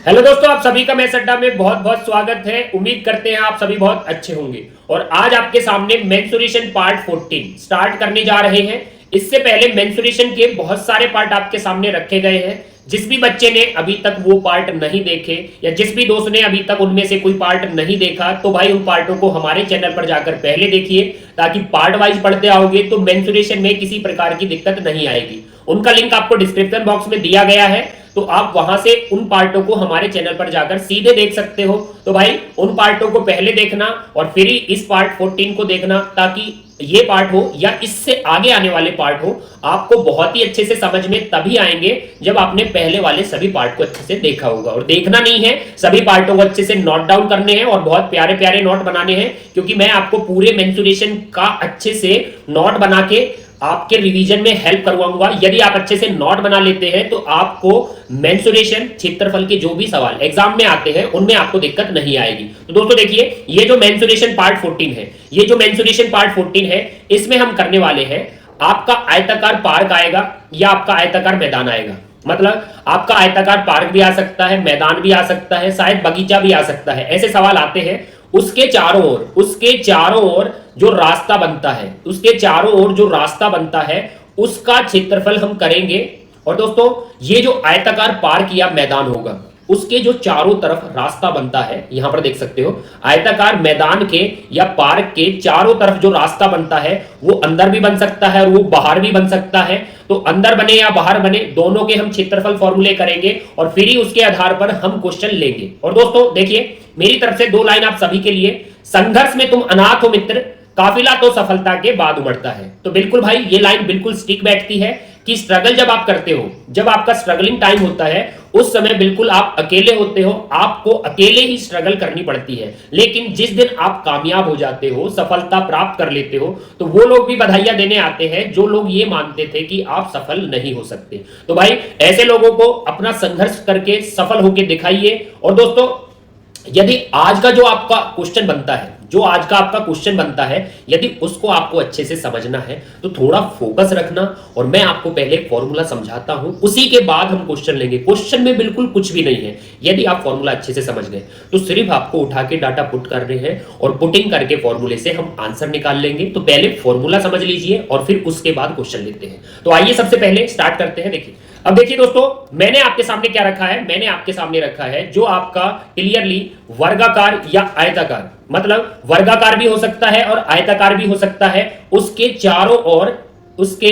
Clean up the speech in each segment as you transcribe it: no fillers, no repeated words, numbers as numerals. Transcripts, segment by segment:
Hello दोस्तों, आप सभी का मैथ्स अड्डा में बहुत बहुत स्वागत है। उम्मीद करते हैं आप सभी बहुत अच्छे होंगे। और आज आपके सामने मेंसुरेशन पार्ट 14 स्टार्ट करने जा रहे हैं। इससे पहले मेंसुरेशन के बहुत सारे पार्ट आपके सामने रखे गए हैं। जिस भी बच्चे ने अभी तक वो पार्ट नहीं देखे या जिस भी दोस्त ने अभी तक उनमें से कोई पार्ट नहीं देखा, तो भाई उन पार्टों को हमारे चैनल पर जाकर पहले देखिए, ताकि पार्ट वाइज पढ़ते आओगे तो मेंसुरेशन में किसी प्रकार की दिक्कत नहीं आएगी। उनका लिंक आपको डिस्क्रिप्शन बॉक्स में दिया गया है, तो आप वहां से उन पार्टों को हमारे चैनल पर जाकर सीधे देख सकते हो। तो भाई उन पार्टों को पहले देखना और फिर ही इस पार्ट 14 को देखना, ताकि ये पार्ट हो या इससे आगे आने वाले पार्ट हो, आपको बहुत ही अच्छे से समझ में तभी आएंगे जब आपने पहले वाले सभी पार्ट को अच्छे से देखा होगा। और देखना नहीं है, सभी पार्टों को अच्छे से नोट डाउन करने हैं और बहुत प्यारे प्यारे नोट बनाने हैं, क्योंकि मैं आपको पूरे मेंसुरेशन का अच्छे से नोट बना के आपके रिवीजन में हेल्प करवाऊंगा। यदि आप अच्छे से नोट बना लेते हैं तो आपको मेंसुरेशन क्षेत्रफल के जो भी सवाल एग्जाम में आते हैं उनमें आपको दिक्कत नहीं आएगी। तो दोस्तों देखिए, ये जो मेंसुरेशन पार्ट 14 है, ये जो मेंसुरेशन पार्ट 14 है, इसमें हम करने वाले हैं, आपका आयताकार पार्क आएगा या आपका आयताकार मैदान आएगा। मतलब आपका आयताकार पार्क भी आ सकता है, मैदान भी आ सकता है, शायद बगीचा भी आ सकता है। ऐसे सवाल आते हैं। उसके चारों ओर जो रास्ता बनता है, उसके चारों ओर जो रास्ता बनता है उसका क्षेत्रफल हम करेंगे। और दोस्तों, ये जो आयताकार पार्क या मैदान होगा, उसके जो चारों तरफ रास्ता बनता है, यहां पर देख सकते हो, आयताकार मैदान के या पार्क के चारों तरफ जो रास्ता बनता है वो अंदर भी बन सकता है और वो बाहर भी बन सकता है। तो अंदर बने या बाहर बने, दोनों के हम क्षेत्रफल फॉर्मूले करेंगे और फिर ही उसके आधार पर हम क्वेश्चन लेंगे। और दोस्तों देखिए, मेरी तरफ से दो लाइन आप सभी के लिए। संघर्ष में तुम अनाथ हो मित्र, काफिला तो सफलता के बाद उमड़ता है। तो बिल्कुल भाई, ये लाइन बिल्कुल स्टिक बैठती है कि स्ट्रगल जब आप करते हो, जब आपका स्ट्रगलिंग टाइम होता है, उस समय बिल्कुल आप अकेले होते हो, आपको अकेले ही स्ट्रगल करनी पड़ती है। लेकिन जिस दिन आप कामयाब हो जाते हो, सफलता प्राप्त कर लेते हो, तो वो लोग भी बधाइयां देने आते हैं जो लोग ये मानते थे कि आप सफल नहीं हो सकते। तो भाई ऐसे लोगों को अपना संघर्ष करके सफल होकर दिखाइए। और दोस्तों, यदि आज का जो आपका क्वेश्चन बनता है, जो आज का आपका क्वेश्चन बनता है, यदि उसको आपको अच्छे से समझना है तो थोड़ा फोकस रखना। और मैं आपको पहले फॉर्मूला समझाता हूं, उसी के बाद हम क्वेश्चन लेंगे। क्वेश्चन में बिल्कुल कुछ भी नहीं है। यदि आप फॉर्मूला अच्छे से समझ गए तो सिर्फ आपको उठा के डाटा पुट कर रहे हैं और पुटिंग करके फॉर्मूले से हम आंसर निकाल लेंगे। तो पहले फॉर्मूला समझ लीजिए और फिर उसके बाद क्वेश्चन लेते हैं। तो आइए सबसे पहले स्टार्ट करते हैं। देखिए, अब देखिए दोस्तों, मैंने आपके सामने क्या रखा है, मैंने आपके सामने रखा है जो आपका क्लियरली वर्गाकार या आयताकार, मतलब वर्गाकार भी हो सकता है और आयताकार भी हो सकता है, उसके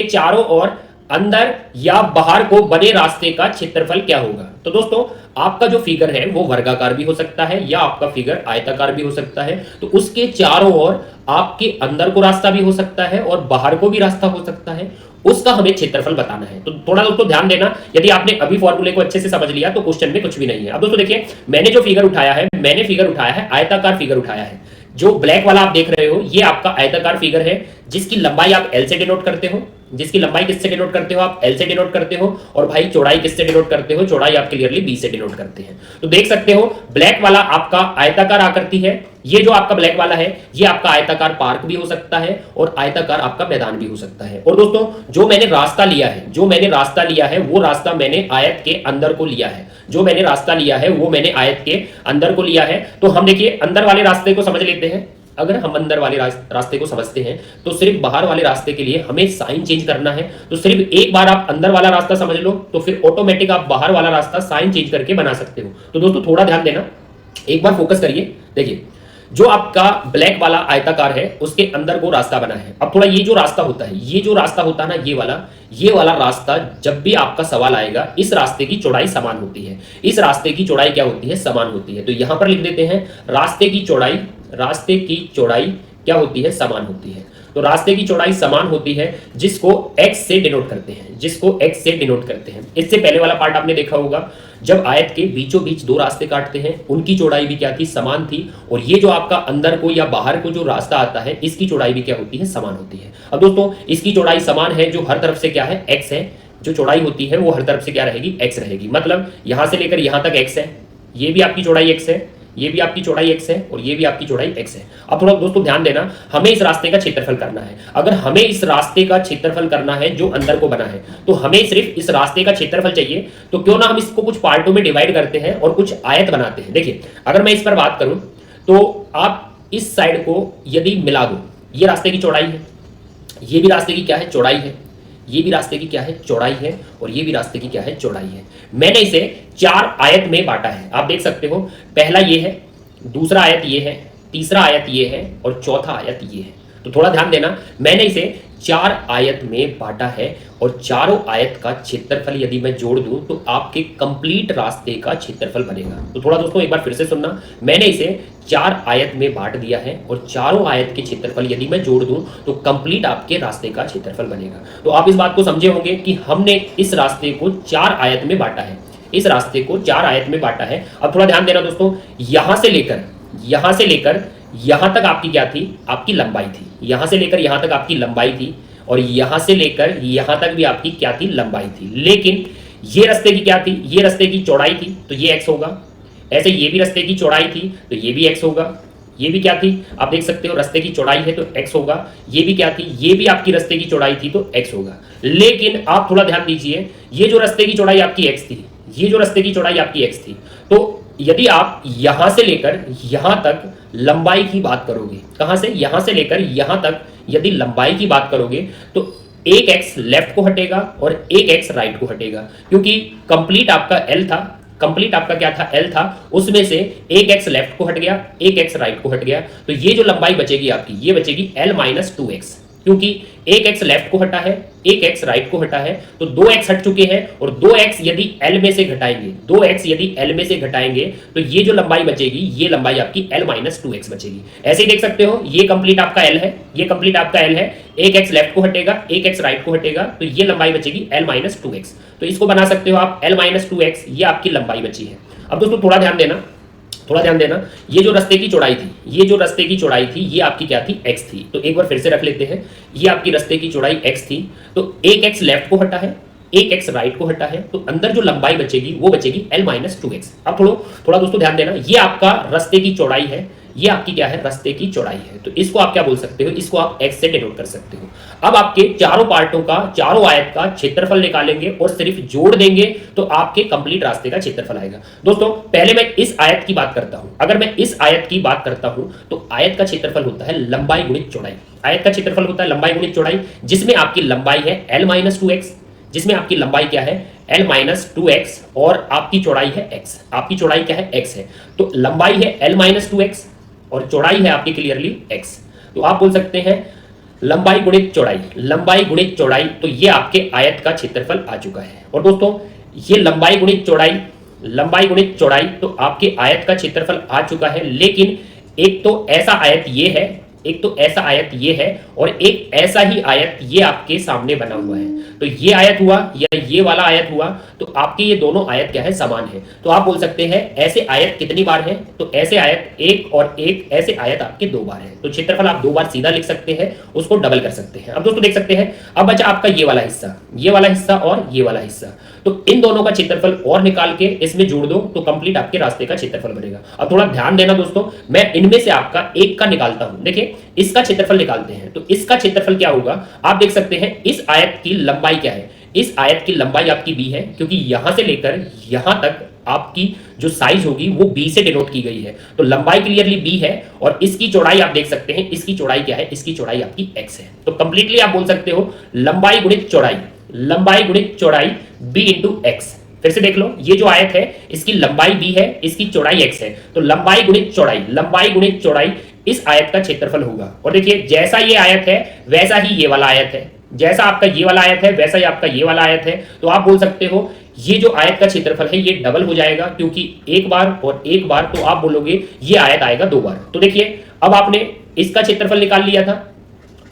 चारों ओर अंदर या बाहर को बने रास्ते का क्षेत्रफल क्या होगा। तो दोस्तों, आपका जो फिगर है वो वर्गाकार भी हो सकता है या आपका फिगर आयताकार भी हो सकता है। तो उसके चारों ओर आपके अंदर को रास्ता भी हो सकता है और बाहर को भी रास्ता हो सकता है, उसका हमें क्षेत्रफल बताना है। तो थोड़ा दोस्तों ध्यान देना, यदि आपने अभी फॉर्मूले को अच्छे से समझ लिया तो क्वेश्चन में कुछ भी नहीं है। अब दोस्तों देखिए, मैंने जो फिगर उठाया है, मैंने फिगर उठाया है, आयताकार फिगर उठाया है। जो ब्लैक वाला आप देख रहे हो, ये आपका आयताकार फिगर है, जिसकी लंबाई आप एल से डिनोट करते हो। जिसकी लंबाई किससे डिनोट करते हो? आप एल से डिनोट करते हो। और भाई चौड़ाई किससे डिनोट करते हो? चौड़ाई आप क्लियरली बी से डिनोट करते हैं। तो देख सकते हो, ब्लैक वाला आपका आयताकार आकृति है। ये जो आपका ब्लैक वाला है, ये आपका आयताकार पार्क भी हो सकता है और आयताकार आपका मैदान भी हो सकता है। और दोस्तों, जो मैंने रास्ता लिया है, वो रास्ता मैंने आयत के अंदर को लिया है। तो हम देखिए अंदर वाले रास्ते को समझ लेते हैं। अगर हम अंदर वाले रास्ते को समझते हैं तो सिर्फ बाहर वाले रास्ते के लिए हमें साइन चेंज करना है। तो सिर्फ एक बार आप अंदर वाला रास्ता समझ लो तो फिर ऑटोमेटिक आप बाहर वाला रास्ता साइन चेंज करके बना सकते हो। तो दोस्तों थोड़ा ध्यान देना, एक बार फोकस करिए। देखिए, जो आपका ब्लैक वाला आयताकार है उसके अंदर को रास्ता बना है। अब थोड़ा ये जो रास्ता होता है ना, ये वाला रास्ता, जब भी आपका सवाल आएगा, इस रास्ते की चौड़ाई समान होती है। इस रास्ते की चौड़ाई क्या होती है? समान होती है। तो यहां पर लिख देते हैं, रास्ते की चौड़ाई क्या होती है? समान होती है। तो रास्ते की चौड़ाई समान होती है, जिसको x से डिनोट करते हैं। इससे पहले वाला पार्ट आपने देखा होगा, जब आयत के बीचों बीच दो रास्ते काटते हैं, उनकी चौड़ाई भी क्या थी? समान थी। और ये जो आपका अंदर को या बाहर को जो रास्ता आता है, इसकी चौड़ाई भी क्या होती है? समान होती है। अब दोस्तों, इसकी चौड़ाई समान है, जो हर तरफ से क्या है? x है। जो चौड़ाई होती है वो हर तरफ से क्या रहेगी? x रहेगी। मतलब यहां से लेकर यहां तक x है, ये भी आपकी चौड़ाई x है, ये भी आपकी चौड़ाई x है और ये भी आपकी चौड़ाई x है। अब थोड़ा दोस्तों ध्यान देना, हमें इस रास्ते का क्षेत्रफल करना है। अगर हमें इस रास्ते का क्षेत्रफल करना है जो अंदर को बना है, तो हमें सिर्फ इस रास्ते का क्षेत्रफल चाहिए। तो क्यों ना हम इसको कुछ पार्टों में डिवाइड करते हैं और कुछ आयत बनाते हैं। देखिए अगर मैं इस पर बात करूं तो आप इस साइड को यदि मिला दो, ये रास्ते की चौड़ाई है, ये भी रास्ते की क्या है, चौड़ाई है, ये भी रास्ते की क्या है, चौड़ाई है, और ये भी रास्ते की क्या है, चौड़ाई है। मैंने इसे 4 आयत में बांटा है। आप देख सकते हो, पहला ये है, दूसरा आयत ये है, तीसरा आयत ये है और चौथा आयत ये है। तो थोड़ा ध्यान देना, मैंने इसे 4 आयत में बांटा है और चारों आयत का क्षेत्रफल यदि मैं जोड़ दूं तो आपके कंप्लीट रास्ते का क्षेत्रफल बनेगा। तो थोड़ा दोस्तों एक बार फिर से सुनना, मैंने इसे 4 आयत में बांट दिया है और चारों आयत के क्षेत्रफल यदि मैं जोड़ दूं तो कंप्लीट आपके रास्ते का क्षेत्रफल बनेगा। तो आप इस बात को समझे होंगे कि हमने इस रास्ते को 4 आयत में बांटा है, इस रास्ते को 4 आयत में बांटा है। अब थोड़ा ध्यान देना दोस्तों, यहां से लेकर यहां तक आपकी क्या थी, आपकी लंबाई थी। यहां से लेकर यहां तक आपकी लंबाई थी और यहां से लेकर यहां तक भी आपकी क्या थी, लंबाई थी। लेकिन ये रास्ते की क्या थी, ये रास्ते की चौड़ाई थी, तो ये x होगा। ऐसे ये भी रास्ते की चौड़ाई थी तो ये भी x होगा। ये भी क्या थी, आप देख सकते हो, रास्ते की चौड़ाई है तो x होगा। ये भी क्या थी, ये भी आपकी रास्ते की चौड़ाई थी तो x होगा। लेकिन आप थोड़ा ध्यान दीजिए, ये जो रास्ते की चौड़ाई आपकी x थी, ये जो रास्ते की चौड़ाई आपकी x थी, तो यदि आप यहां से लेकर यहां तक लंबाई की बात करोगे, कहां से, यहां से लेकर यहां तक यदि लंबाई की बात करोगे तो एक x लेफ्ट को हटेगा और एक x राइट को हटेगा, क्योंकि कंप्लीट आपका L था, कंप्लीट आपका क्या था, L था, उसमें से एक x लेफ्ट को हट गया, एक x राइट को हट गया। तो ये जो लंबाई बचेगी आपकी, ये बचेगी L माइनस 2x, क्योंकि एक x लेफ्ट को हटा है, एक x राइट को हटा है, तो 2x हट चुके हैं और 2x यदि L में से घटाएंगे, 2x यदि L में से घटाएंगे तो ये जो लंबाई बचेगी, ये लंबाई आपकी L माइनस 2x बचेगी। ऐसे ही देख सकते हो, ये कंप्लीट आपका L है, ये कंप्लीट आपका L है, एक x लेफ्ट को हटेगा, एक x राइट को हटेगा, तो ये लंबाई बचेगी L माइनस 2x। तो इसको बना सकते हो आप L माइनस 2x, ये आपकी लंबाई बची है। अब दोस्तों थोड़ा ध्यान देना, थोड़ा ध्यान देना, ये जो रास्ते की चौड़ाई थी, ये जो रास्ते की चौड़ाई थी, ये आपकी क्या थी, x थी। तो एक बार फिर से रख लेते हैं, ये आपकी रास्ते की चौड़ाई x थी, तो एक x लेफ्ट को हटा है, एक x राइट को हटा है, तो अंदर जो लंबाई बचेगी वो बचेगी L माइनस 2x। अब थोड़ा दोस्तों ध्यान देना, ये आपका रास्ते की चौड़ाई है, ये आपकी क्या है, रास्ते की चौड़ाई है। तो इसको आप क्या बोल सकते हो, इसको आप x से डिनोट कर सकते हो। अब आपके चारों पार्टों का, चारों आयत का क्षेत्रफल निकालेंगे और सिर्फ जोड़ देंगे तो आपके कंप्लीट रास्ते का क्षेत्रफल आएगा। दोस्तों पहले मैं इस आयत की बात करता हूं। अगर मैं इस आयत की बात करता हूं तो आयत का क्षेत्रफल होता है लंबाई गुणित चौड़ाई। आयत का क्षेत्रफल होता है लंबाई गुणित चौड़ाई, जिसमें आपकी लंबाई है L माइनस 2x, जिसमें आपकी लंबाई क्या है, L माइनस 2x, और आपकी चौड़ाई है x। आपकी चौड़ाई क्या है, x है। तो लंबाई है L माइनस 2x और चौड़ाई है आपकी क्लियरली x। तो आप बोल सकते हैं लंबाई गुणित चौड़ाई, लंबाई गुणित चौड़ाई, तो ये आपके आयत का क्षेत्रफल आ चुका है। और दोस्तों ये लंबाई गुणित चौड़ाई, लंबाई गुणित चौड़ाई, तो आपके आयत का क्षेत्रफल आ चुका है। लेकिन एक तो ऐसा आयत ये है, एक तो ऐसा आयत ये है और एक ऐसा ही आयत ये आपके सामने बना हुआ है। तो ये आयत हुआ या ये वाला आयत हुआ, तो आपके ये दोनों आयत क्या है, समान है। तो आप बोल सकते हैं ऐसे आयत कितनी बार है, तो ऐसे आयत एक और एक, ऐसे आयत आपके 2 बार है। तो क्षेत्रफल आप 2 बार सीधा लिख सकते हैं, उसको डबल कर सकते हैं। अब दोस्तों देख सकते हैं, अब बचा आपका ये वाला हिस्सा, ये वाला हिस्सा और ये वाला हिस्सा। तो इन दोनों का क्षेत्रफल और निकाल के इसमें जोड़ दो तो कंप्लीट आपके रास्ते का क्षेत्रफल बनेगा। अब थोड़ा ध्यान देना दोस्तों, मैं इनमें से आपका एक का निकालता हूं। देखिए इसका क्षेत्रफल निकालते हैं, तो इसका क्षेत्रफल क्या होगा, आप देख सकते हैं इस आयत की लंबाई क्या है, इस आयत की लंबाई आपकी b है, क्योंकि यहां से लेकर यहां तक आपकी जो साइज होगी वो b से डिनोट की गई है। तो लंबाई क्लियरली b है और इसकी चौड़ाई आप देख सकते हैं, इसकी चौड़ाई क्या है, इसकी चौड़ाई आपकी x है। तो कंप्लीटली आप बोल सकते हो लंबाई गुणित चौड़ाई, लंबाई गुणित चौड़ाई b इंटू x। फिर से देख लो, ये जो आयत है इसकी लंबाई b है, इसकी चौड़ाई x है, तो लंबाई गुणित चौड़ाई, लंबाई गुणित चौड़ाई इस आयत का क्षेत्रफल होगा। और देखिए जैसा ये आयत है वैसा ही ये वाला आयत है, जैसा आपका ये वाला आयत है वैसा ही आपका ये वाला आयत है। तो आप बोल सकते हो ये जो आयत का क्षेत्रफल है ये डबल हो जाएगा, क्योंकि एक बार और एक बार, तो आप बोलोगे ये आयत आएगा 2 बार। तो देखिए अब आपने इसका क्षेत्रफल निकाल लिया था,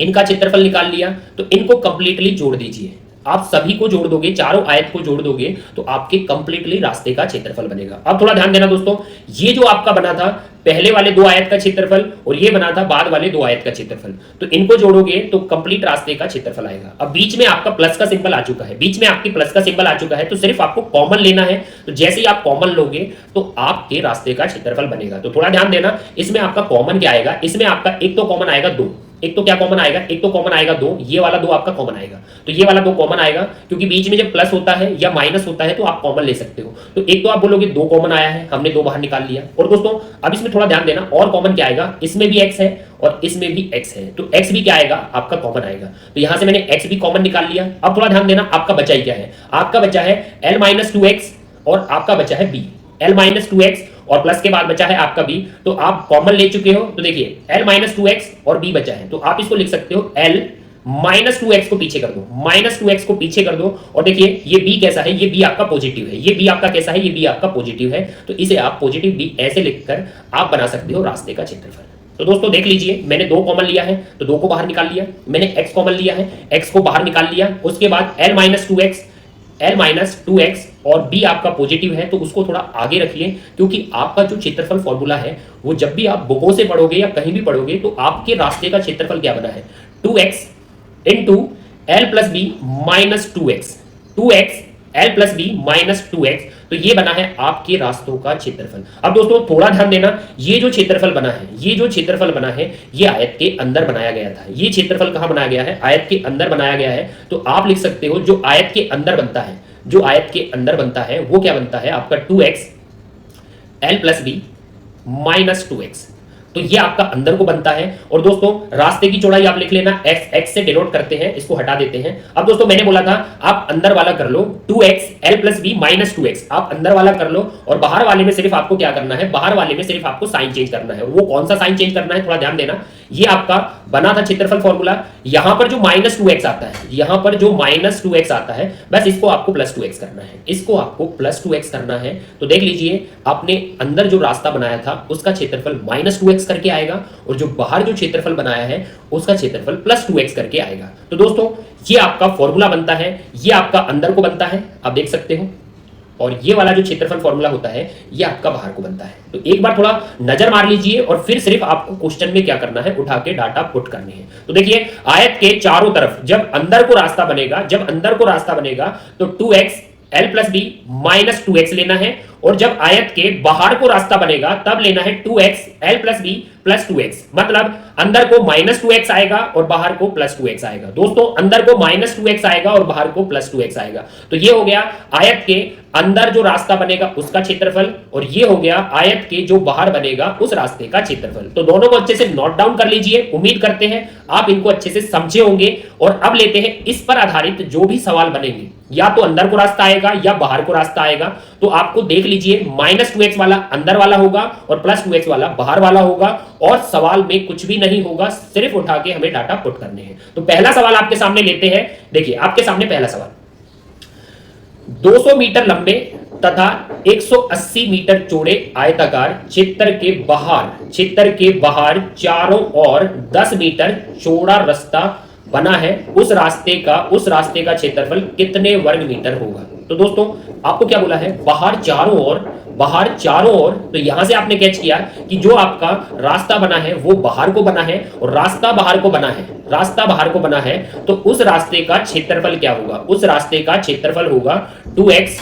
इनका क्षेत्रफल निकाल लिया, तो इनको कंप्लीटली जोड़ दीजिए। आप सभी को जोड़ दोगे, चारों आयत को जोड़ दोगे तो आपके कंप्लीटली रास्ते का क्षेत्रफल बनेगा। अब थोड़ा ध्यान देना दोस्तों, ये जो आपका बना था पहले वाले दो आयत का क्षेत्रफल और ये बना था बाद वाले दो आयत का क्षेत्रफल, तो इनको जोड़ोगे तो कंप्लीट रास्ते का क्षेत्रफल आएगा। अब बीच में आपका प्लस का सिंबल आ चुका है, बीच में आपके प्लस का सिंबल आ चुका है, तो सिर्फ आपको कॉमन लेना है। तो जैसे ही आप कॉमन लोगे तो आपके रास्ते का क्षेत्रफल बनेगा। तो थोड़ा ध्यान देना, इसमें आपका कॉमन क्या आएगा, इसमें आपका एक तो कॉमन आएगा 2, एक तो क्या कॉमन आएगा, एक तो कॉमन आएगा 2, ये वाला 2 आपका कॉमन आएगा, तो ये वाला 2 कॉमन आएगा, क्योंकि बीच में जब प्लस होता है या माइनस होता है तो आप कॉमन ले सकते हो। तो एक तो आप बोलोगे 2 कॉमन आया है, हमने 2 बाहर निकाल लिया। और दोस्तों अब इसमें थोड़ा ध्यान देना, और कॉमन क्या आएगा, इसमें भी x है और इसमें भी x है, तो x भी क्या आएगा, आपका कॉमन आएगा। तो यहां से मैंने x भी कॉमन निकाल लिया। अब थोड़ा ध्यान देना, आपका बचा ही क्या है, आपका बचा है l-2x और आपका बचा है b, l-2x और प्लस के बाद बचा है आपका b, तो आप कॉमन ले चुके हो। तो देखिए l-2x और b बचा है, तो आप इसको लिख सकते हो l-2x को पीछे कर दो, -2x को पीछे कर दो, और देखिए ये b कैसा है, ये b आपका पॉजिटिव है, ये b आपका कैसा है, ये b आपका पॉजिटिव है, तो इसे आप पॉजिटिव b ऐसे लिखकर आप बना सकते हो रास्ते का क्षेत्रफल। तो दोस्तों देख लीजिए, मैंने 2 कॉमन लिया है तो 2 को बाहर निकाल लिया, मैंने x कॉमन लिया है, x को बाहर निकाल लिया, उसके बाद l-2x और b आपका पॉजिटिव है तो उसको थोड़ा आगे रखिए, क्योंकि आपका जो क्षेत्रफल फॉर्मूला है वो जब भी आप बुकों से पढ़ोगे या कहीं भी पढ़ोगे तो आपके रास्ते का क्षेत्रफल क्या बना है, 2x into l plus B minus 2x, 2x l plus B minus 2x, तो ये बना है आपके रास्तों का क्षेत्रफल। अब दोस्तों थोड़ा ध्यान देना, ये जो क्षेत्रफल बना है, ये जो क्षेत्रफल बना है ये आयत के अंदर बनाया गया था। ये क्षेत्रफल कहां बनाया गया है, आयत के अंदर बनाया गया है। तो आप लिख सकते हो जो आयत के अंदर बनता है, जो आयत के अंदर बनता है वो क्या बनता है आपका 2x l plus B minus 2x, तो ये आपका अंदर को बनता है। और दोस्तों रास्ते की चौड़ाई आप लिख लेना, x से डिनोट करते हैं, इसको हटा देते हैं। अब दोस्तों मैंने बोला था आप अंदर वाला कर लो 2x l plus B minus 2x, आप अंदर वाला कर लो और बाहर वाले में सिर्फ आपको क्या करना है, बाहर वाले में सिर्फ आपको साइन चेंज करना है। वो कौन सा साइन चेंज करना है थोड़ा ध्यान देना, ये आपका बना था क्षेत्रफल फॉर्मूला, यहां पर जो -2x आता है, यहां पर जो -2x आता है, बस इसको आपको +2x करना है, इसको आपको +2x करना है। तो देख लीजिए आपने अंदर जो रास्ता बनाया था उसका क्षेत्रफल -2x करके आएगा और जो बाहर जो क्षेत्रफल बनाया है उसका क्षेत्रफल +2x करके आएगा। तो दोस्तों ये आपका फॉर्मूला बनता है, ये आपका अंदर को बनता है, आप देख सकते हो, और ये वाला जो क्षेत्रफल फॉर्मूला होता है ये आपका बाहर को बनता है। तो एक बार थोड़ा नजर मार लीजिए और फिर सिर्फ आपको क्वेश्चन में क्या करना है, उठा के डाटा पुट करनी है। तो देखिए आयत के चारों तरफ जब अंदर को रास्ता बनेगा, जब अंदर को रास्ता बनेगा तो 2x l plus B minus 2x लेना है, और जब आयत के बाहर को रास्ता बनेगा तब लेना है 2x l plus B plus 2x, मतलब अंदर को -2x आएगा और बाहर को +2x आएगा। दोस्तों अंदर को -2x आएगा और बाहर को +2x आएगा। तो ये हो गया आयत के अंदर जो रास्ता बनेगा उसका क्षेत्रफल, और ये हो गया आयत के जो बाहर बनेगा उस रास्ते का क्षेत्रफल। तो दोनों को अच्छे से नोट डाउन कर लीजिए, उम्मीद करते हैं आप इनको अच्छे से समझे होंगे। और अब लेते हैं इस पर आधारित जो भी सवाल बनेंगे, या तो अंदर को रास्ता आएगा या बाहर को रास्ता आएगा, तो आपको देख लीजिए -2x वाला अंदर वाला होगा और +2x वाला बाहर वाला होगा, और सवाल में कुछ भी नहीं होगा, सिर्फ उठा के हमें डाटा पुट करने हैं। तो पहला सवाल आपके सामने लेते हैं, देखिए आपके सामने पहला सवाल, 200 मीटर लंबे तथा 180 मीटर चौड़े आयताकार क्षेत्र के बाहर चारों ओर 10 मीटर चौड़ा रास्ता बना है, उस रास्ते का क्षेत्रफल कितने वर्ग मीटर होगा। तो दोस्तों आपको क्या बोला है, बाहर चारों ओर, तो यहां से आपने कैच किया कि जो आपका रास्ता बना है वो बाहर को बना है, और रास्ता बाहर को बना है, तो उस रास्ते का क्षेत्रफल क्या होगा, उस रास्ते का क्षेत्रफल होगा 2x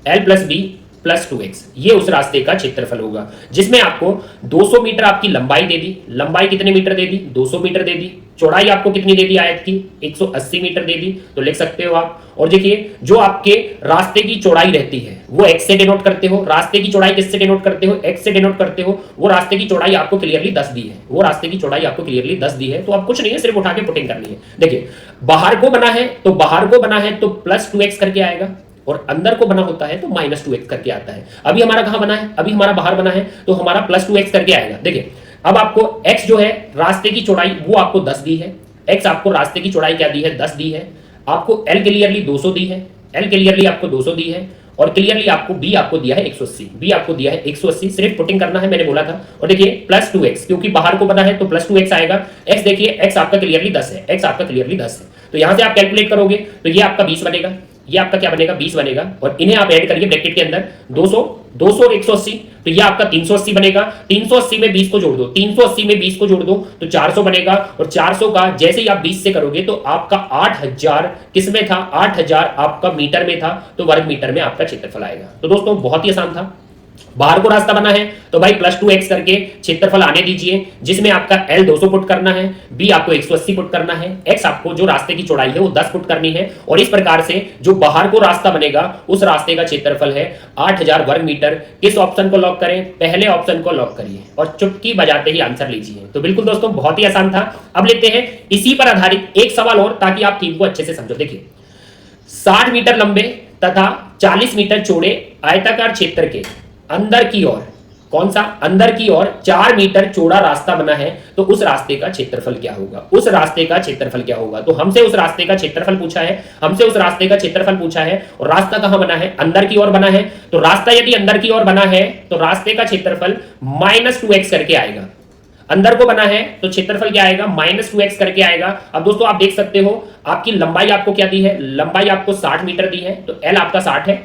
l plus B plus 2x, ये उस रास्ते का क्षेत्रफल होगा, जिसमें आपको 200 मीटर आपकी लंबाई दे दी, लंबाई कितने मीटर दे दी, 200 मीटर दे दी, चौड़ाई आपको कितनी दे दी आयत की, 180 मीटर दे दी, तो लिख सकते हो आप। और देखिए जो आपके रास्ते की चौड़ाई रहती है वो x से डिनोट करते हो, रास्ते की चौड़ाई किससे डिनोट करते हो, x से डिनोट करते हो, वो रास्ते की चौड़ाई आपको क्लियरली 10 दी है, वो रास्ते की चौड़ाई आपको क्लियरली 10 दी है, तो अब कुछ नहीं है, सिर्फ उठा के पुटिंग करनी है। देखिए बाहर को बना है तो +2x करके आएगा, और अंदर को बना होता है तो -2x करके आता है। अभी हमारा कहां बना है, अभी हमारा बाहर बना है, तो हमारा +2x करके आएगा। देखिए अब आपको x जो है रास्ते की चौड़ाई वो आपको 10 दी है, x आपको रास्ते की चौड़ाई क्या दी है, 10 दी है, आपको l क्लियरली 200 दी है, l क्लियरली आपको 200 दी है, और क्लियरली आपको b आपको दिया है 180, b आपको दिया है 180, सिर्फ पुटिंग करना है, मैंने बोला था। और देखिए +2x, क्योंकि बाहर को बना है तो +2x आएगा, x देखिए x आपका क्लियरली 10 है, x आपका क्लियरली 10 है, तो यहां से आप कैलकुलेट करोगे तो ये आपका 20 बनेगा, ये आपका क्या बनेगा 20 बनेगा, और इन्हें आप ऐड करिए ब्रैकेट के अंदर 200 200 और 180, तो ये आपका 380 बनेगा। 380 में 20 को जोड़ दो, 380 में 20 को जोड़ दो तो 400 बनेगा, और 400 का जैसे ही आप 20 से करोगे तो आपका 8000 किस में था, 8000 आपका मीटर में था, तो वर्ग मीटर में आपका क्षेत्रफल आएगा। तो दोस्तों बहुत ही आसान था। बाहर को रास्ता बना है तो भाई +2x करके क्षेत्रफल आने दीजिए, जिसमें आपका L 200 पुट करना है, B आपको 180 पुट करना है, X आपको जो रास्ते की चौड़ाई है वो 10 पुट करनी है, और इस प्रकार से जो बाहर को रास्ता बनेगा उस रास्ते का क्षेत्रफल है 8000 वर्ग मीटर। किस ऑप्शन को लॉक करें, पहले ऑप्शन को लॉक करिए और चुटकी बजाते ही आंसर लीजिए। तो बिल्कुल दोस्तों बहुत ही आसान था। अब लेते हैं इसी पर आधारित एक सवाल और, ताकि आप थीम को अच्छे से समझो। देखिए 60 मीटर लंबे तथा 40 मीटर चौड़े आयताकार क्षेत्र के अंदर की ओर, कौन सा, अंदर की ओर 4 मीटर चौड़ा रास्ता बना है, तो उस रास्ते का क्षेत्रफल क्या होगा, उस रास्ते का क्षेत्रफल क्या होगा। तो हमसे उस रास्ते का क्षेत्रफल पूछा है, हमसे उस रास्ते का क्षेत्रफल पूछा है, और रास्ता कहां बना है, अंदर की ओर बना है। तो रास्ता यदि अंदर की ओर बना है तो रास्ते का क्षेत्रफल -2x करके आएगा। अंदर को बना है तो क्षेत्रफल क्या आएगा, -2x करके आएगा। अब दोस्तों आप देख सकते हो आपकी लंबाई आपको क्या दी है, लंबाई आपको 60 मीटर दी है, तो L आपका 60 है,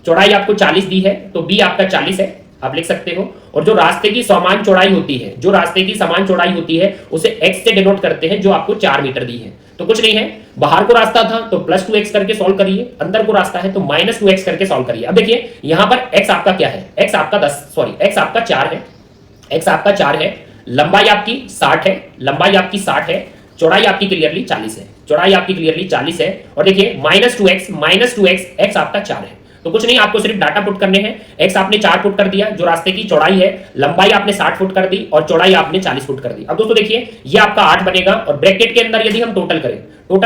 चौड़ाई आपको 40 दी है, तो B आपका 40 है, आप लिख सकते हो। और जो रास्ते की समान चौड़ाई होती है, जो रास्ते की समान चौड़ाई होती है उसे x से डिनोट करते हैं, जो आपको 4 मीटर दी है। तो कुछ नहीं है, बाहर को रास्ता था तो +2x करके सॉल्व करिए, अंदर को रास्ता है तो -2x करके सॉल्व करिए। अब देखिए यहां पर x आपका क्या है, x आपका 4 है, x आपका 4 है, लंबाई आपकी 60 है, लंबाई आपकी 60 है, चौड़ाई आपकी क्लियरली 40 है, चौड़ाई आपकी क्लियरली 40 है, और देखिए -2x x आपका 4 है। तो कुछ नहीं, आपको सिर्फ डाटा पुट करने हैं। x आपने 4 पुट कर दिया, जो रास्ते की चौड़ाई है, लंबाई आपने 60 फुट कर दी, और चौड़ाई आपने 40 फुट कर दी। अब दोस्तों देखिए ये आपका 8 बनेगा, और ब्रैकेट के अंदर यदि हम टोटल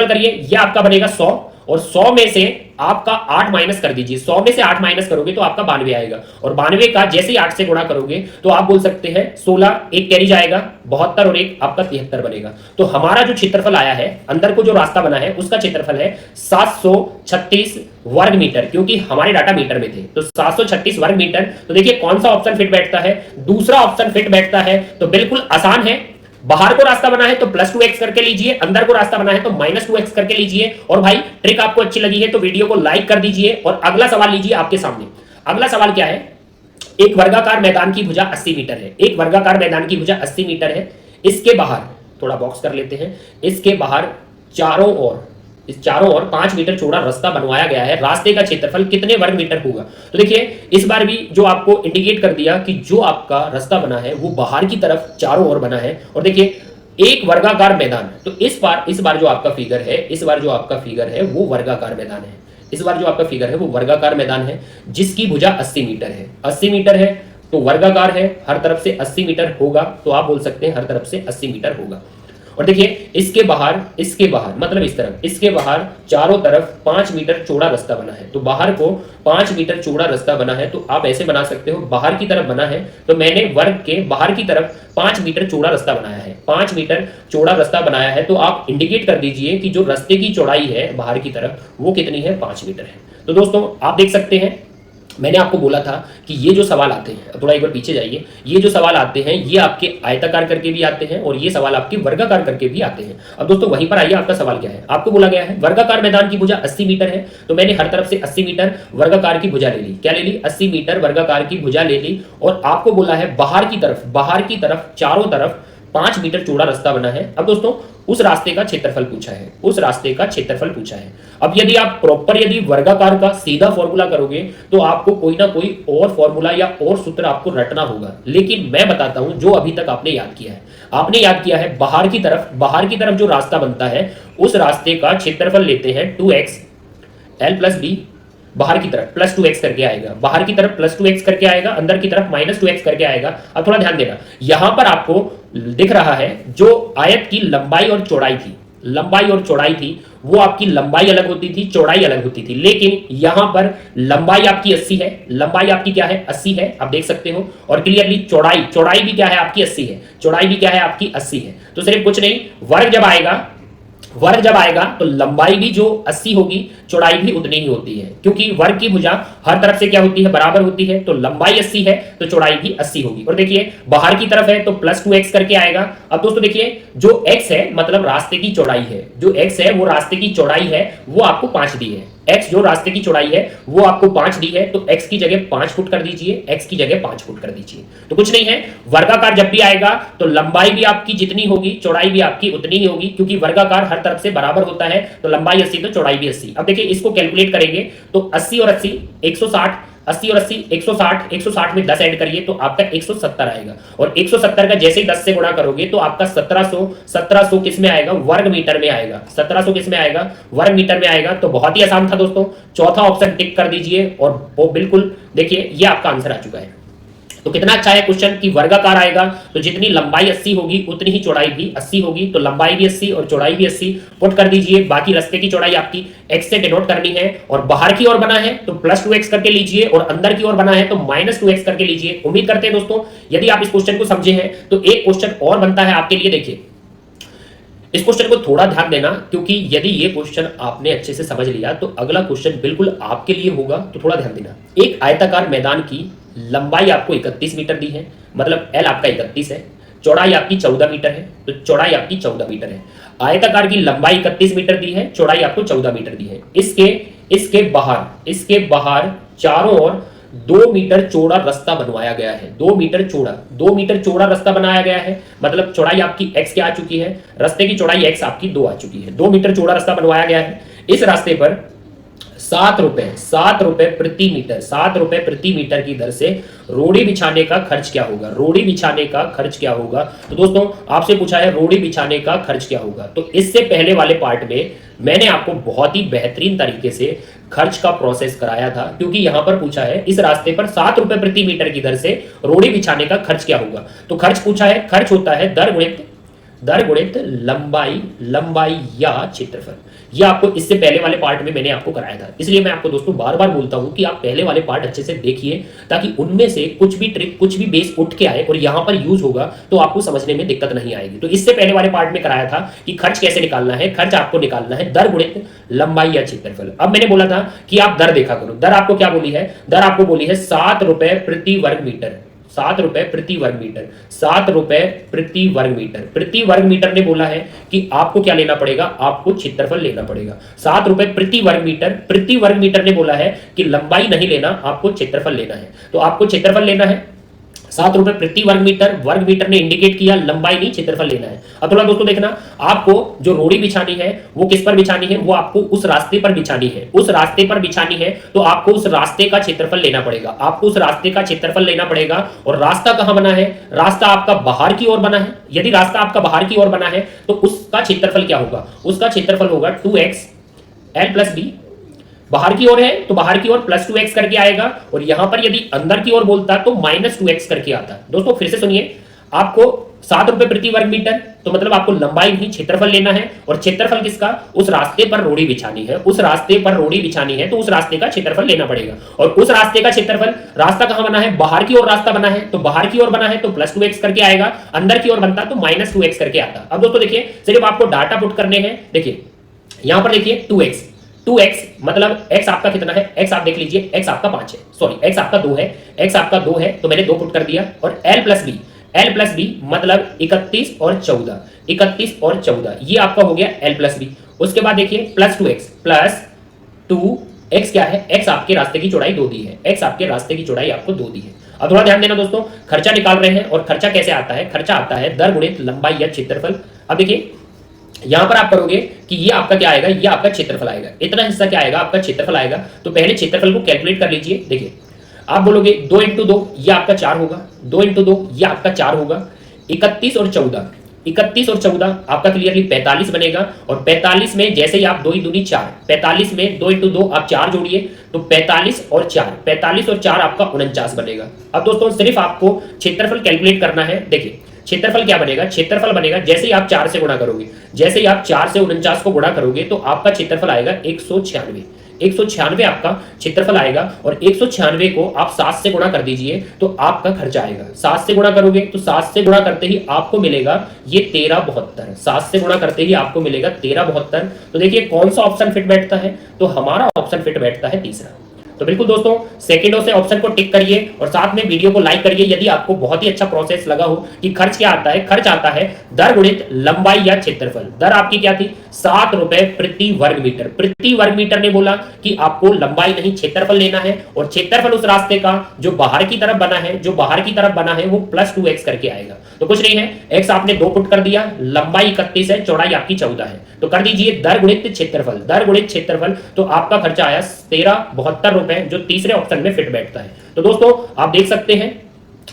करिए ये आपका बनेगा 100, और 100 में से आपका 8 माइनस कर दीजिए, 100 में से 8 माइनस करोगे तो आपका 92 आएगा, और 92 का जैसे ही 8 से गुणा करोगे तो आप बोल सकते हैं 16, एक कैरी जाएगा 72, और एक आपका 73 बनेगा। तो हमारा जो क्षेत्रफल आया है, अंदर को जो रास्ता बना है उसका क्षेत्रफल है 736 वर्ग मीटर, क्योंकि हमारे डाटा मीटर में थे, तो 736 वर्ग मीटर। तो देखिए कौन सा ऑप्शन फिट बैठता है, दूसरा ऑप्शन फिट बैठता है। तो बिल्कुल आसान है, बाहर को रास्ता बना है तो +2x करके लीजिए, अंदर को रास्ता बना है तो -2x करके लीजिए। और भाई ट्रिक आपको अच्छी लगी है तो वीडियो को लाइक कर दीजिए, और अगला सवाल लीजिए आपके सामने। अगला सवाल क्या है, एक वर्गाकार मैदान की भुजा 80 मीटर है, एक वर्गाकार मैदान की भुजा 80 मीटर है, इसके बाहर थोड़ा बॉक्स कर लेते हैं, इसके बाहर चारों ओर 5 मीटर चौड़ा रास्ता बनवाया गया है, रास्ते का क्षेत्रफल कितने वर्ग मीटर होगा। तो देखिए इस बार भी जो आपको इंडिकेट कर दिया कि जो आपका रास्ता बना है वो बाहर की तरफ चारों ओर बना है, और देखिए एक वर्गाकार मैदान, तो इस बार जो आपका फिगर है वो वर्गाकार मैदान है, इस बार जो आपका फिगर है वो वर्गाकार मैदान है, जिसकी भुजा 80 मीटर है, 80 मीटर है तो वर्गाकार है, हर तरफ से 80 मीटर होगा, तो आप बोल सकते हैं हर तरफ से 80 मीटर होगा। और देखिए इसके बाहर मतलब इस तरफ, इसके बाहर चारों तरफ 5 मीटर चौड़ा रास्ता बना है, तो बाहर को 5 मीटर चौड़ा रास्ता बना है, तो आप ऐसे बना सकते हो, बाहर की तरफ बना है तो मैंने वर्ग के बाहर की तरफ 5 मीटर चौड़ा रास्ता बनाया है, 5 मीटर चौड़ा रास्ता बनाया है, तो आप इंडिकेट कर दीजिए कि जो रास्ते की चौड़ाई है बाहर की तरफ वो कितनी है, 5 मीटर है। तो दोस्तों आप देख सकते हैं, मैंने आपको बोला था कि ये जो सवाल आते हैं, थोड़ा एक बार पीछे जाइए, ये जो सवाल आते हैं ये आपके आयताकार करके भी आते हैं, और ये सवाल आपके वर्गाकार करके भी आते हैं। अब दोस्तों वहीं पर आइए, आपका सवाल क्या है, आपको बोला गया है वर्गाकार मैदान की भुजा 80 मीटर है, तो मैंने हर तरफ से 80 मीटर वर्गाकार की भुजा ले ली, क्या ले ली, 80 मीटर वर्गाकार की भुजा ले ली, और आपको बोला है बाहर की तरफ चारों तरफ 5 मीटर चौड़ा रास्ता बना है। अब दोस्तों उस रास्ते का क्षेत्रफल पूछा है, अब यदि आप प्रॉपर वर्गाकार का सीधा फॉर्मूला करोगे तो आपको कोई ना कोई और फॉर्मूला या और सूत्र आपको रटना होगा, लेकिन मैं बताता हूं जो अभी तक आपने याद किया है, बाहर की तरफ जो रास्ता बनता है उस रास्ते का क्षेत्रफल लेते हैं 2x L + B, बाहर की तरफ +2x करके आएगा, बाहर की तरफ +2x करके आएगा, अंदर की तरफ -2x करके आएगा। अब थोड़ा ध्यान देना, यहां पर आपको दिख रहा है जो आयत की लंबाई और चौड़ाई थी वो आपकी लंबाई अलग होती थी, चौड़ाई अलग होती थी, लेकिन यहां पर लंबाई आपकी 80 है, लंबाई आपकी क्या है, 80 है, आप देख सकते हो, और क्लियरली चौड़ाई भी क्या है आपकी 80 है, चौड़ाई भी क्या है आपकी 80 है। तो सिर्फ कुछ नहीं, वर्ग जब आएगा वर्ग जब आएगा तो लंबाई भी जो 80 होगी चौड़ाई भी उतनी ही होती है, क्योंकि वर्ग की भुजा हर तरफ से क्या होती है, बराबर होती है। तो लंबाई 80 है तो चौड़ाई भी 80 होगी। और देखिए बाहर की तरफ है तो +2x करके आएगा। अब दोस्तों देखिए जो x है मतलब रास्ते की चौड़ाई है, जो x है वो रास्ते की चौड़ाई है, वो आपको 5 दी है। x जो रास्ते की चौड़ाई है वो आपको 5 दी है, तो x की जगह 5 फुट कर दीजिए, x की जगह 5 फुट कर दीजिए। तो कुछ नहीं है, वर्गाकार जब भी आएगा तो लंबाई भी आपकी जितनी होगी चौड़ाई भी आपकी उतनी ही होगी, क्योंकि वर्गाकार हर तरफ से बराबर होता है। तो लंबाई 80 तो चौड़ाई भी 80। अब देखिए इसको कैलकुलेट करेंगे तो 80 और 80 160, 80 और 80 160, 160 में 10 ऐड करिए तो आपका 170 आएगा। और 170 का जैसे ही 10 से गुणा करोगे तो आपका 1700 किस में आएगा, वर्ग मीटर में आएगा। 1700 किस में आएगा, वर्ग मीटर में आएगा। तो बहुत ही आसान था दोस्तों, चौथा ऑप्शन टिक कर दीजिए और वो बिल्कुल देखिए ये आपका आंसर आ चुका है। तो कितना अच्छा है क्वेश्चन कि वर्गाकार आएगा तो जितनी लंबाई 80 होगी उतनी ही चौड़ाई भी 80 होगी। तो लंबाई भी 80 और चौड़ाई भी 80 पुट कर दीजिए। बाकी रास्ते की चौड़ाई आपकी x से डिनोट करनी है, और बाहर की ओर बना है तो +2x करके लीजिए, और अंदर की ओर बना है तो -2x करके लीजिए। उम्मीद करते हैं दोस्तों यदि आप इस क्वेश्चन को समझे हैं तो एक क्वेश्चन और बनता है आपके लिए। देखिए इस क्वेश्चन को थोड़ा ध्यान देना, क्योंकि यदि ये क्वेश्चन आपने अच्छे से समझ लिया तो अगला क्वेश्चन बिल्कुल आपके लिए होगा। तो थोड़ा ध्यान देना। एक आयताकार मैदान की लंबाई आपको 31 मीटर दी है, मतलब L आपका 31 है, चौड़ाई आपकी 14 मीटर है, तो चौड़ाई आपकी 14 मीटर है। आयताकार की लंबाई 31 मीटर दी है, चौड़ाई आपको 14 मीटर दी है। इसके बाहर चारों ओर 2 मीटर चौड़ा रास्ता बनवाया गया है। 2 मीटर चौड़ा रास्ता बनाया गया है, मतलब चौड़ाई आपकी x क्या आ चुकी है, रास्ते की चौड़ाई x आपकी 2 आ चुकी है। 2 मीटर चौड़ा रास्ता बनवाया गया है। इस रास्ते पर 7 रुपए प्रति मीटर की दर से रोड़ी बिछाने का खर्च क्या होगा। रोड़ी बिछाने का खर्च क्या होगा, तो दोस्तों आपसे पूछा है रोड़ी बिछाने का खर्च क्या होगा। तो इससे पहले वाले पार्ट में मैंने आपको बहुत ही बेहतरीन तरीके से खर्च का प्रोसेस कराया था, क्योंकि यहां पर पूछा है इस रास्ते पर 7 रुपए प्रति मीटर की दर से रोड़ी बिछाने का खर्च क्या होगा। तो खर्च पूछा है, खर्च होता है दर गुणित लंबाई या क्षेत्रफल। यह आपको इससे पहले वाले पार्ट में मैंने आपको कराया था, इसलिए मैं आपको दोस्तों बार बार बोलता हूं कि आप पहले वाले पार्ट अच्छे से देखिए, ताकि उनमें से कुछ भी ट्रिक कुछ भी बेस उठ के आए और यहां पर यूज होगा तो आपको समझने में दिक्कत नहीं आएगी। तो इससे पहले वाले पार्ट में कराया था कि खर्च कैसे निकालना है। खर्च आपको निकालना है दर गुणित लंबाई या क्षेत्रफल। अब मैंने बोला था कि आप दर देखा करो। दर आपको क्या बोली है, दर आपको बोली है 7 रुपए प्रति वर्ग मीटर। 7 रुपए प्रति वर्ग मीटर, 7 रुपए प्रति वर्ग मीटर। प्रति वर्ग मीटर ने बोला है कि आपको क्या लेना पड़ेगा, आपको क्षेत्रफल लेना पड़ेगा। 7 रुपए प्रति वर्ग मीटर ने बोला है कि लंबाई नहीं लेना, आपको क्षेत्रफल लेना है। तो आपको क्षेत्रफल लेना है 7 रुपए प्रति वर्ग मीटर ने इंडिकेट किया, लंबाई नहीं क्षेत्रफल लेना है। अब थोड़ा दोस्तों देखना, आपको जो रोड़ी बिछानी है वो किस पर बिछानी है, वो आपको उस रास्ते पर बिछानी है। उस रास्ते पर बिछानी है तो आपको उस रास्ते का क्षेत्रफल लेना पड़ेगा। आपको उस रास्ते का क्षेत्रफल लेना पड़ेगा। और रास्ता कहां बना है, रास्ता आपका बाहर की ओर बना है। यदि रास्ता आपका बाहर की ओर बना है तो उसका क्षेत्रफल क्या होगा, उसका क्षेत्रफल होगा 2x L + b। बाहर की ओर है तो बाहर की ओर +2x करके आएगा, और यहां पर यदि अंदर की ओर बोलता तो -2x करके आता। दोस्तों फिर से सुनिए, आपको 7 रुपए प्रति वर्ग मीटर, तो मतलब आपको लंबाई नहीं क्षेत्रफल लेना है। और क्षेत्रफल किसका, उस रास्ते पर रोड़ी बिछानी है। उस रास्ते पर रोड़ी बिछानी है तो उस रास्ते का क्षेत्रफल लेना पड़ेगा। और उस रास्ते का क्षेत्रफल, रास्ता कहां बना है, बाहर की ओर रास्ता बना है, तो बाहर की ओर बना है तो +2x करके आएगा, अंदर की ओर बनता तो -2x करके आता। अब दोस्तों देखिए सिर्फ आपको डाटा पुट करने हैं। देखिए यहां पर देखिए 2x मतलब x आपका कितना है, x आप देख लीजिए, x आपका 5 है, सॉरी x आपका 2 है, तो मैंने 2 पुट कर दिया। और L + b मतलब 31 और 14, ये आपका हो गया L + b। उसके बाद देखिए +2x क्या है, x आपके रास्ते की चौड़ाई 2 दी है, x आपके रास्ते की चौड़ाई आपको 2 दी है। अब थोड़ा ध्यान देना दोस्तों, खर्चा निकाल रहे हैं, और खर्चा कैसे आता है, खर्चा आता है दर गुणित लंबाई या क्षेत्रफल। अब देखिए यहां पर आप करोगे कि ये आपका क्या आएगा, ये आपका क्षेत्रफल आएगा, इतना हिस्सा क्या आएगा, आपका क्षेत्रफल आएगा। तो पहले क्षेत्रफल को कैलकुलेट कर लीजिए। देखिए आप बोलोगे 2 × 2 ये आपका 4 होगा, 2 × 2 ये आपका 4 होगा। 31 और 14 आपका क्लियरली 45 बनेगा। और 45 में जैसे ही आप 2 × 2 = 4, 45 में 2 × 2 आप 4 जोड़िए तो 45 और 4 आपका 49 बनेगा। अब दोस्तों सिर्फ आपको क्षेत्रफल कैलकुलेट करना है। देखिए क्षेत्रफल क्या बनेगा, क्षेत्रफल बनेगा जैसे ही आप 4 से गुणा करोगे, जैसे ही आप 4 से 49 को गुणा करोगे तो आपका क्षेत्रफल आएगा 196। 196 आपका क्षेत्रफल आएगा और 196 को आप 7 से गुणा कर दीजिए तो आपका खर्चा आएगा। 7 से गुणा करोगे तो 7 से गुणा करते ही आपको मिलेगा ये 1372। 7 से गुणा करते ही आपको मिलेगा 1372। तो देखिए कौन सा ऑप्शन फिट बैठता है, तो हमारा ऑप्शन फिट बैठता है तीसरा। तो बिल्कुल दोस्तों सेकंडों से ऑप्शन को टिक करिए और साथ में वीडियो को लाइक करिए यदि आपको बहुत ही अच्छा प्रोसेस लगा हो कि खर्च क्या आता है। खर्च आता है दर गुणित लंबाई या क्षेत्रफल। दर आपकी क्या थी, 7 रुपए प्रति वर्ग मीटर। प्रति वर्ग मीटर ने बोला कि आपको लंबाई नहीं क्षेत्रफल लेना है, और क्षेत्रफल उस रास्ते का जो बाहर की तरफ बना है, जो बाहर की तरफ बना है वो +2x करके आएगा। तो कुछ नहीं है, x आपने 2 पुट कर दिया, लंबाई 31 है, चौड़ाई आपकी 14 है, तो कर दीजिए दर गुणित क्षेत्रफल। दर गुणित क्षेत्रफल, तो आपका खर्चा आया 1372 रुपए, जो तीसरे ऑप्शन में फिट बैठता है। तो दोस्तों आप देख सकते हैं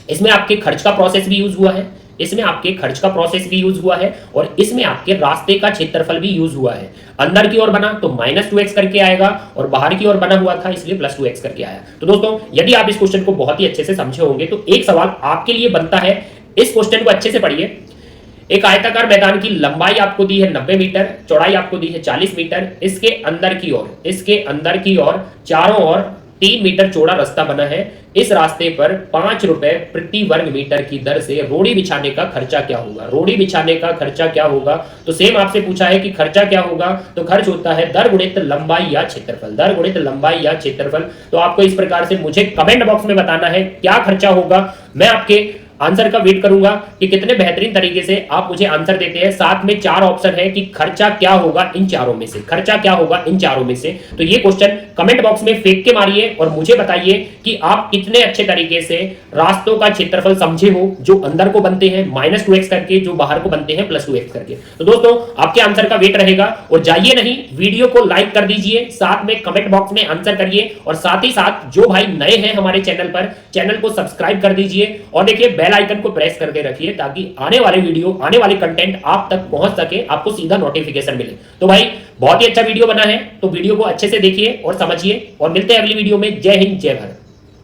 इसमें आपके खर्च का प्रोसेस भी यूज हुआ है, इसमें आपके खर्च का प्रोसेस भी यूज हुआ है, और इसमें आपके रास्ते का क्षेत्रफल भी यूज हुआ है। अंदर की ओर बना तो -2x करके आएगा, और बाहर की ओर बना हुआ था इसलिए +2x करके आया। तो दोस्तों यदि आप इस क्वेश्चन को बहुत ही अच्छे से समझे होंगे तो एक सवाल आपके लिए बनता है, इस क्वेश्चन को अच्छे से पढ़िए। एक आयताकार मैदान की लंबाई आपको दी है 90 मीटर, चौड़ाई आपको दी है 40 मीटर। इसके अंदर की ओर चारों ओर 3 मीटर चौड़ा रास्ता बना है। इस रास्ते पर 5 रुपए प्रति वर्ग मीटर की दर से रोड़ी बिछाने का खर्चा क्या होगा। रोड़ी बिछाने का खर्चा क्या होगा, तो सेम आपसे पूछा है कि खर्चा क्या होगा, तो खर्च होता है दर गुणित लंबाई या क्षेत्रफल। दर गुणित लंबाई या क्षेत्रफल। तो आपको इस प्रकार से मुझे कमेंट बॉक्स में बताना है क्या खर्चा होगा। मैं आपके आंसर का वेट करूंगा कि कितने बेहतरीन तरीके से आप मुझे आंसर देते हैं। साथ में 4 ऑप्शन है कि खर्चा क्या होगा इन चारों में से, खर्चा क्या होगा इन चारों में से। तो ये क्वेश्चन कमेंट बॉक्स में फेंक के मारिए और मुझे बताइए कि आप कितने अच्छे तरीके से रास्तों का क्षेत्रफल समझे हो, जो अंदर को बनते हैं -2x करके, जो बाहर को बनते हैं +2x करके। तो दोस्तों आपके आंसर का वेट रहेगा, और जाइए नहीं, वीडियो को लाइक कर दीजिए, साथ में कमेंट बॉक्स में आंसर करिए, और साथ ही साथ जो भाई नए हैं हमारे चैनल पर, चैनल को सब्सक्राइब कर दीजिए, और देखिए बेल आइकन को प्रेस करके रखिए ताकि आने वाले वीडियो, आने वाले कंटेंट आप तक पहुंच सके, आपको सीधा नोटिफिकेशन मिले। तो भाई बहुत ही अच्छा वीडियो बना है, तो वीडियो को अच्छे से देखिए और समझिए, और मिलते हैं अगली वीडियो में। जय हिंद, जय भारत।